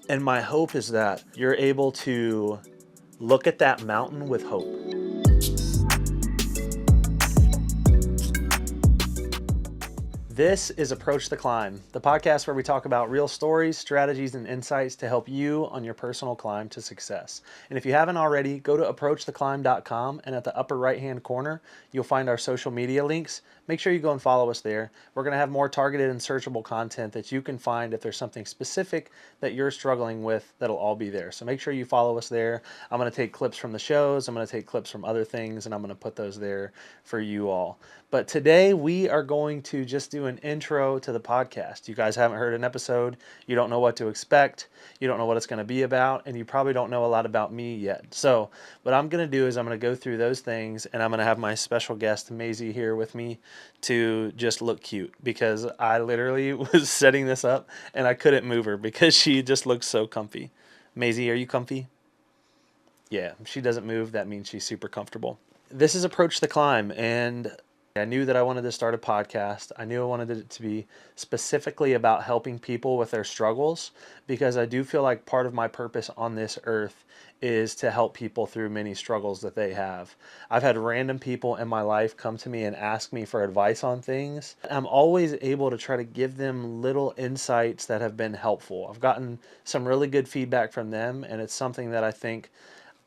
And my hope is that you're able to look at that mountain with hope. This is Approach the Climb, the podcast where we talk about real stories, strategies, and insights to help you on your personal climb to success. And if you haven't already, go to approachtheclimb.com, and at the upper right-hand corner, you'll find our social media links. Make sure you go and follow us there. We're going to have more targeted and searchable content that you can find if there's something specific that you're struggling with. That'll all be there. So make sure you follow us there. I'm going to take clips from the shows. I'm going to take clips from other things, and I'm going to put those there for you all. But today we are going to just do an intro to the podcast. You guys haven't heard an episode. You don't know what to expect. You don't know what it's going to be about. And you probably don't know a lot about me yet. So what I'm going to do is I'm going to go through those things, and I'm going to have my special guest, Maisie, here with me to just look cute, because I literally was setting this up and I couldn't move her because she just looks so comfy. Maisie, are you comfy? Yeah, if she doesn't move, that means she's super comfortable. This is Approach the Climb, and I knew that I wanted to start a podcast. I knew I wanted it to be specifically about helping people with their struggles, because I do feel like part of my purpose on this earth is to help people through many struggles that they have. I've had random people in my life come to me and ask me for advice on things. I'm always able to try to give them little insights that have been helpful. I've gotten some really good feedback from them, and it's something that I think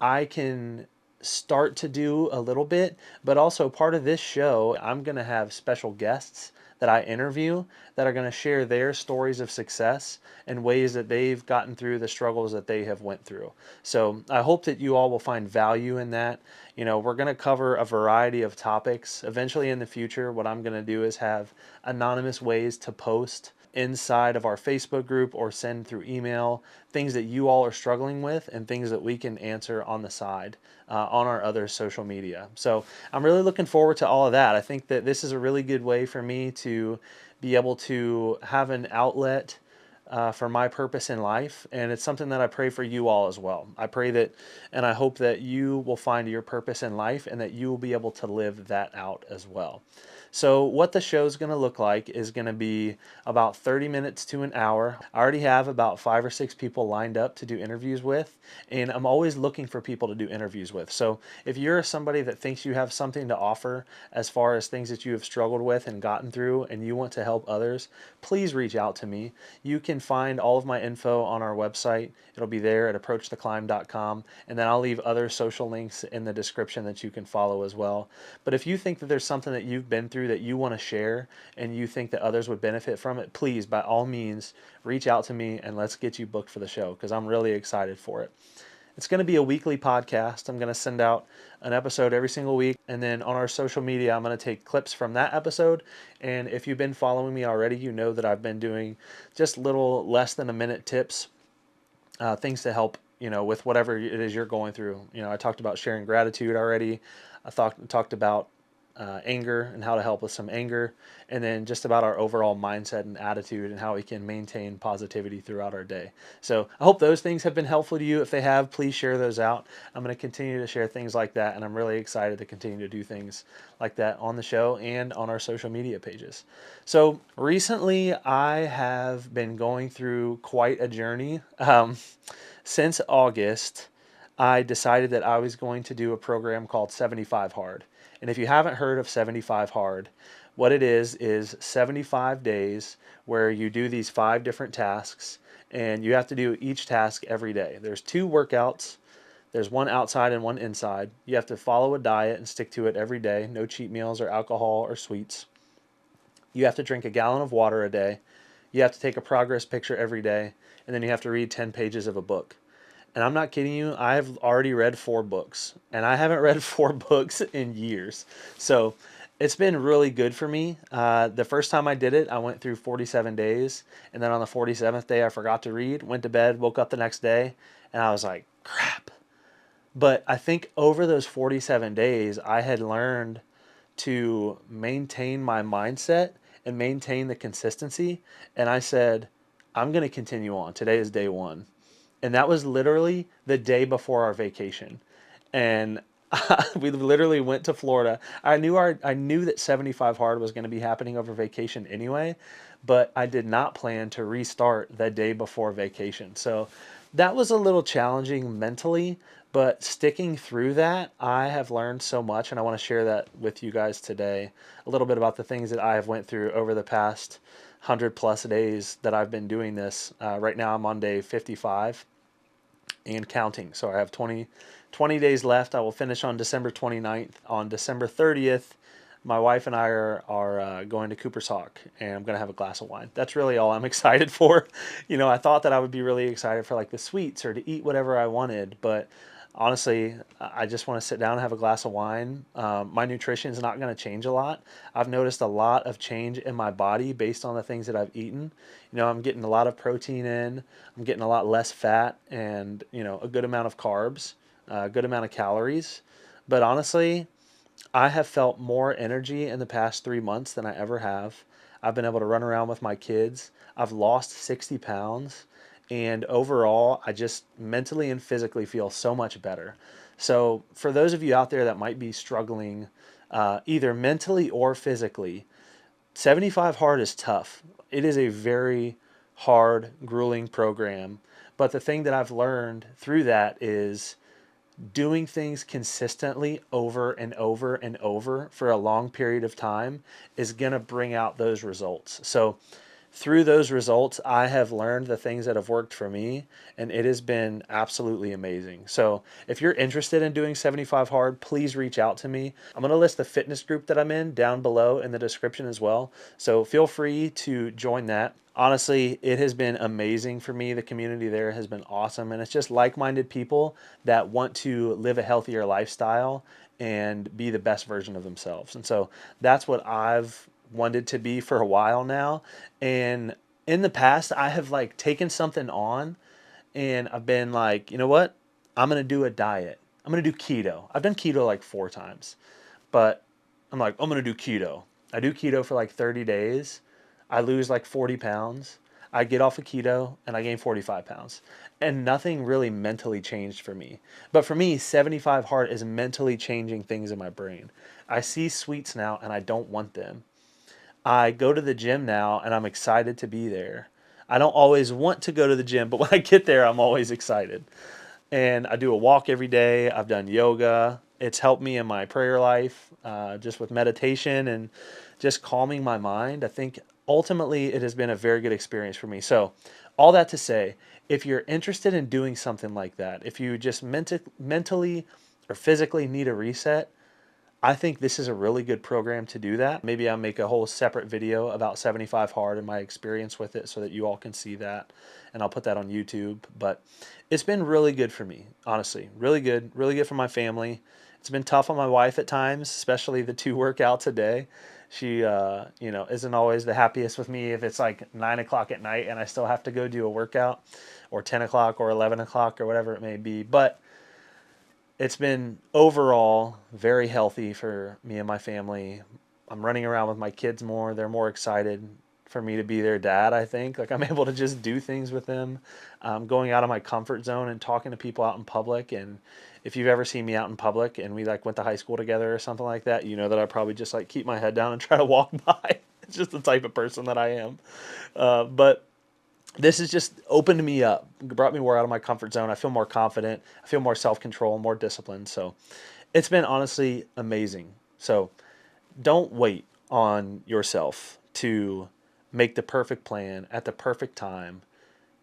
I can start to do a little bit. But also, part of this show, I'm going to have special guests that I interview that are going to share their stories of success and ways that they've gotten through the struggles that they have went through. So I hope that you all will find value in that. You know, we're going to cover a variety of topics. Eventually in the future, what I'm going to do is have anonymous ways to post inside of our Facebook group or send through email things that you all are struggling with and things that we can answer on the side on our other social media. So I'm really looking forward to all of that. I think that this is a really good way for me to be able to have an outlet for my purpose in life, and it's something that I pray for you all as well. I pray that, and I hope that you will find your purpose in life and that you will be able to live that out as well. So what the show is going to look like is going to be about 30 minutes to an hour. I already have about 5 or 6 people lined up to do interviews with, and I'm always looking for people to do interviews with. So if you're somebody that thinks you have something to offer as far as things that you have struggled with and gotten through and you want to help others, please reach out to me. You can find all of my info on our website. It'll be there at approachtheclimb.com, and then I'll leave other social links in the description that you can follow as well. But if you think that there's something that you've been through that you want to share and you think that others would benefit from it, please, by all means, reach out to me and let's get you booked for the show, because I'm really excited for it. It's going to be a weekly podcast. I'm going to send out an episode every single week. And then on our social media, I'm going to take clips from that episode. And if you've been following me already, you know that I've been doing just little less than a minute tips, things to help, with whatever it is you're going through. I talked about sharing gratitude already. I talked about anger and how to help with some anger, and then just about our overall mindset and attitude and how we can maintain positivity throughout our day. So I hope those things have been helpful to you. If they have, please share those out. I'm going to continue to share things like that, and I'm really excited to continue to do things like that on the show and on our social media pages. So recently, I have been going through quite a journey. Since August, I decided that I was going to do a program called 75 Hard. And if you haven't heard of 75 Hard, what it is 75 days where you do these 5 different tasks, and you have to do each task every day. There's 2 workouts. There's one outside and one inside. You have to follow a diet and stick to it every day. No cheat meals or alcohol or sweets. You have to drink a gallon of water a day. You have to take a progress picture every day. And then you have to read 10 pages of a book. And I'm not kidding you, I've already read 4 books. And I haven't read 4 books in years. So it's been really good for me. The first time I did it, I went through 47 days. And then on the 47th day, I forgot to read, went to bed, woke up the next day, and I was like, crap. But I think over those 47 days, I had learned to maintain my mindset and maintain the consistency. And I said, I'm going to continue on. Today is day 1. And that was literally the day before our vacation. And we literally went to Florida. I knew that 75 Hard was going to be happening over vacation anyway, but I did not plan to restart the day before vacation. So that was a little challenging mentally, but sticking through that, I have learned so much, and I want to share that with you guys today. A little bit about the things that I have went through over the past 100+ days that I've been doing this. Right now I'm on day 55 and counting. So I have 20 days left. I will finish on December 29th. On December 30th, my wife and I are going to Cooper's Hawk, and I'm going to have a glass of wine. That's really all I'm excited for. I thought that I would be really excited for like the sweets or to eat whatever I wanted, but honestly, I just want to sit down and have a glass of wine. My nutrition is not going to change a lot. I've noticed a lot of change in my body based on the things that I've eaten. I'm getting a lot of protein in. I'm getting a lot less fat and, a good amount of carbs, a good amount of calories. But honestly, I have felt more energy in the past 3 months than I ever have. I've been able to run around with my kids. I've lost 60 pounds. And overall, I just mentally and physically feel so much better. So, for those of you out there that might be struggling either mentally or physically, 75 Hard is tough. It is a very hard, grueling program. But the thing that I've learned through that is doing things consistently over and over and over for a long period of time is going to bring out those results. So through those results, I have learned the things that have worked for me, and it has been absolutely amazing. So if you're interested in doing 75 Hard, please reach out to me. I'm going to list the fitness group that I'm in down below in the description as well. So feel free to join that. Honestly, it has been amazing for me. The community there has been awesome, and it's just like-minded people that want to live a healthier lifestyle and be the best version of themselves. And so that's what I've wanted to be for a while now. And in the past, I have like taken something on and I've been like, you know what? I'm going to do a diet. I'm going to do keto. I've done keto like 4 times, but I'm like, I'm going to do keto. I do keto for like 30 days. I lose like 40 pounds. I get off of keto and I gain 45 pounds. And nothing really mentally changed for me. But for me, 75 Hard is mentally changing things in my brain. I see sweets now and I don't want them. I go to the gym now and I'm excited to be there. I don't always want to go to the gym, but when I get there, I'm always excited. And I do a walk every day. I've done yoga. It's helped me in my prayer life, just with meditation and just calming my mind. I think ultimately it has been a very good experience for me. So, all that to say, if you're interested in doing something like that, if you just mentally or physically need a reset, I think this is a really good program to do that. Maybe I'll make a whole separate video about 75 Hard and my experience with it so that you all can see that. And I'll put that on YouTube. But it's been really good for me, honestly. Really good for my family. It's been tough on my wife at times, especially the 2 workouts a day. She, isn't always the happiest with me if it's like 9 o'clock at night and I still have to go do a workout, or 10 o'clock or 11 o'clock or whatever it may be. But it's been overall very healthy for me and my family. I'm running around with my kids more. They're more excited for me to be their dad, I think. Like I'm able to just do things with them. Going out of my comfort zone and talking to people out in public. And if you've ever seen me out in public and we like went to high school together or something like that, you know that I probably just like keep my head down and try to walk by. It's just the type of person that I am. But this has just opened me up, brought me more out of my comfort zone. I feel more confident. I feel more self-control, more disciplined. So it's been honestly amazing. So don't wait on yourself to make the perfect plan at the perfect time,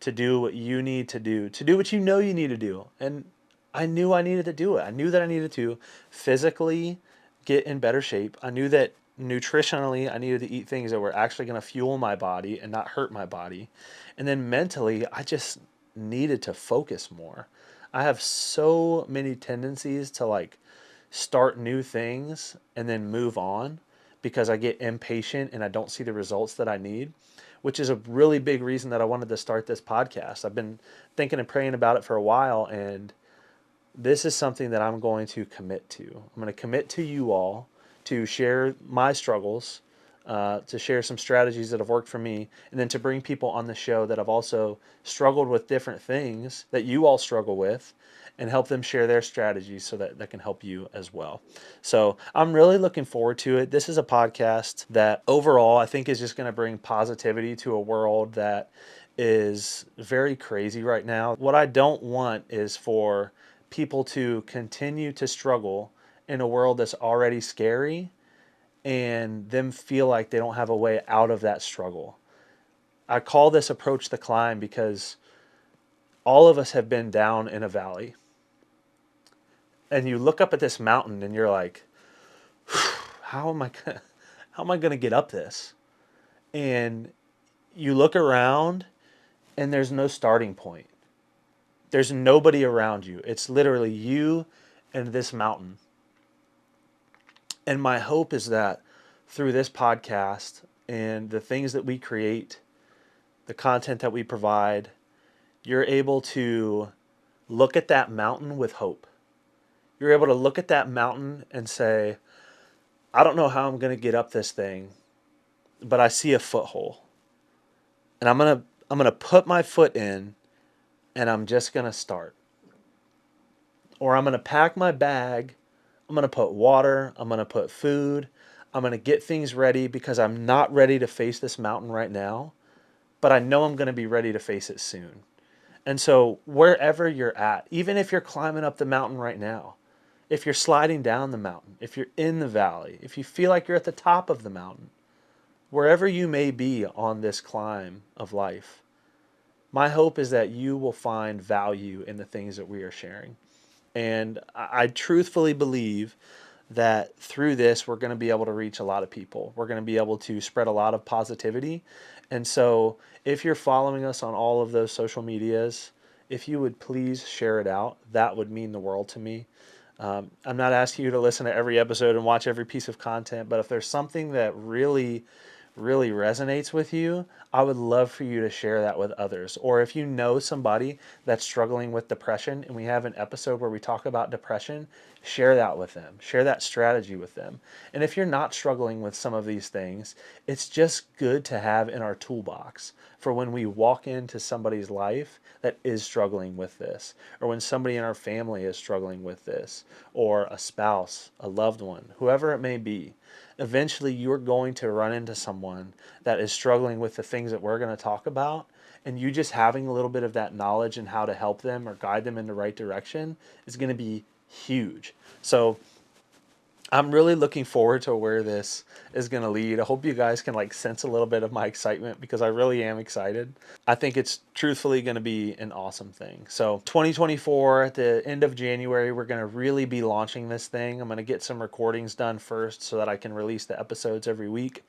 to do what you need to do what you know you need to do. And I knew I needed to do it. I knew that I needed to physically get in better shape. I knew that nutritionally I needed to eat things that were actually going to fuel my body and not hurt my body. And then mentally, I just needed to focus more. I have so many tendencies to like start new things and then move on because I get impatient and I don't see the results that I need, which is a really big reason that I wanted to start this podcast. I've been thinking and praying about it for a while, and this is something that I'm going to commit to. I'm going to commit to you all to share my struggles to share some strategies that have worked for me, and then to bring people on the show that have also struggled with different things that you all struggle with, and help them share their strategies so that that can help you as well. So I'm really looking forward to it. This is a podcast that overall I think is just going to bring positivity to a world that is very crazy right now. What I don't want is for people to continue to struggle in a world that's already scary and them feel like they don't have a way out of that struggle. I call this approach the climb because all of us have been down in a valley. And you look up at this mountain and you're like, how am I going to get up this? And you look around and there's no starting point. There's nobody around you. It's literally you and this mountain. And my hope is that through this podcast and the things that we create, the content that we provide, you're able to look at that mountain with hope. You're able to look at that mountain and say, I don't know how I'm going to get up this thing, but I see a foothold. And I'm going to put my foot in and I'm just going to start. Or I'm going to pack my bag. I'm going to put water. I'm going to put food. I'm going to get things ready because I'm not ready to face this mountain right now, but I know I'm going to be ready to face it soon. And so wherever you're at, even if you're climbing up the mountain right now, if you're sliding down the mountain, if you're in the valley, if you feel like you're at the top of the mountain, wherever you may be on this climb of life, my hope is that you will find value in the things that we are sharing. And I truthfully believe that through this, we're going to be able to reach a lot of people. We're going to be able to spread a lot of positivity. And so if you're following us on all of those social medias, if you would please share it out, that would mean the world to me. I'm not asking you to listen to every episode and watch every piece of content, but if there's something that really resonates with you, I would love for you to share that with others. Or if you know somebody that's struggling with depression and we have an episode where we talk about depression, share that with them. Share that strategy with them. And if you're not struggling with some of these things, it's just good to have in our toolbox for when we walk into somebody's life that is struggling with this, or when somebody in our family is struggling with this, or a spouse, a loved one, whoever it may be. Eventually you're going to run into someone that is struggling with the things that we're going to talk about, and you just having a little bit of that knowledge and how to help them or guide them in the right direction is going to be huge. So I'm really looking forward to where this is going to lead. I hope you guys can sense a little bit of my excitement because I really am excited. I think it's truthfully going to be an awesome thing. So 2024, at the end of January, we're going to really be launching this thing. I'm going to get some recordings done first so that I can release the episodes every week.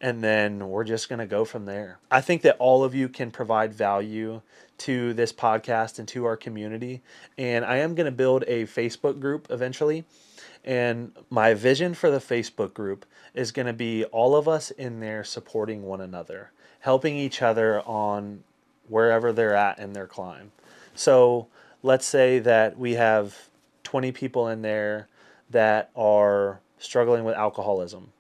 And then we're just going to go from there. I think that all of you can provide value to this podcast and to our community. And I am going to build a Facebook group eventually. And my vision for the Facebook group is going to be all of us in there supporting one another, helping each other on wherever they're at in their climb. So let's say that we have 20 people in there that are struggling with alcoholism.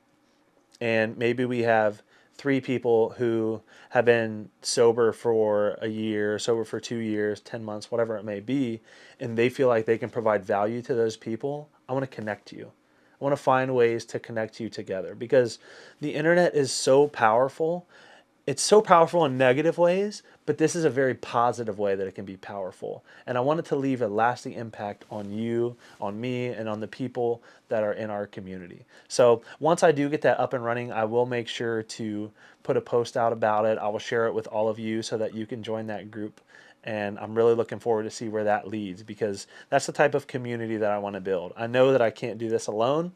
And maybe we have 3 people who have been sober for a year, sober for 2 years, 10 months, whatever it may be, and they feel like they can provide value to those people. I want to connect you. I want to find ways to connect you together because the internet is so powerful. It's so powerful in negative ways, but this is a very positive way that it can be powerful. And I want it to leave a lasting impact on you, on me, and on the people that are in our community. So once I do get that up and running, I will make sure to put a post out about it. I will share it with all of you so that you can join that group. And I'm really looking forward to see where that leads because that's the type of community that I want to build. I know that I can't do this alone.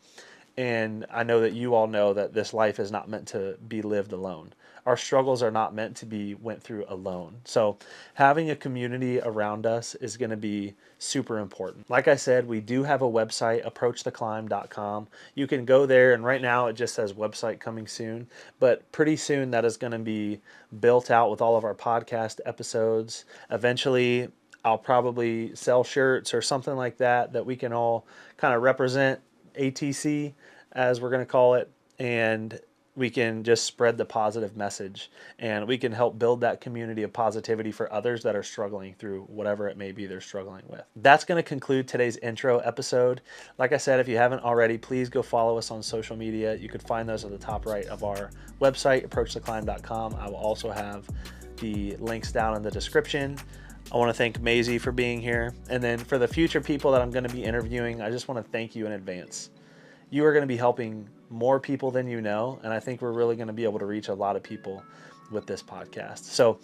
And I know that you all know that this life is not meant to be lived alone. Our struggles are not meant to be went through alone. So having a community around us is going to be super important. Like I said, we do have a website, approachtheclimb.com. You can go there, and right now it just says website coming soon. But pretty soon that is going to be built out with all of our podcast episodes. Eventually, I'll probably sell shirts or something like that that we can all kind of represent ATC, as we're going to call it, and we can just spread the positive message, and we can help build that community of positivity for others that are struggling through whatever it may be they're struggling with. That's going to conclude today's intro episode. Like I said, if you haven't already, please go follow us on social media. You can find those at the top right of our website, approachtheclimb.com. I will also have the links down in the description. I want to thank Maisie for being here. And then for the future people that I'm going to be interviewing, I just want to thank you in advance. You are going to be helping more people than you know, and I think we're really going to be able to reach a lot of people with this podcast. So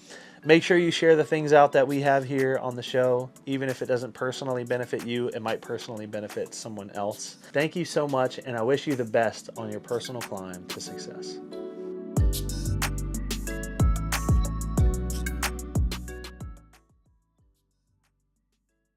make sure you share the things out that we have here on the show. Even if it doesn't personally benefit you, it might personally benefit someone else. Thank you so much, and I wish you the best on your personal climb to success.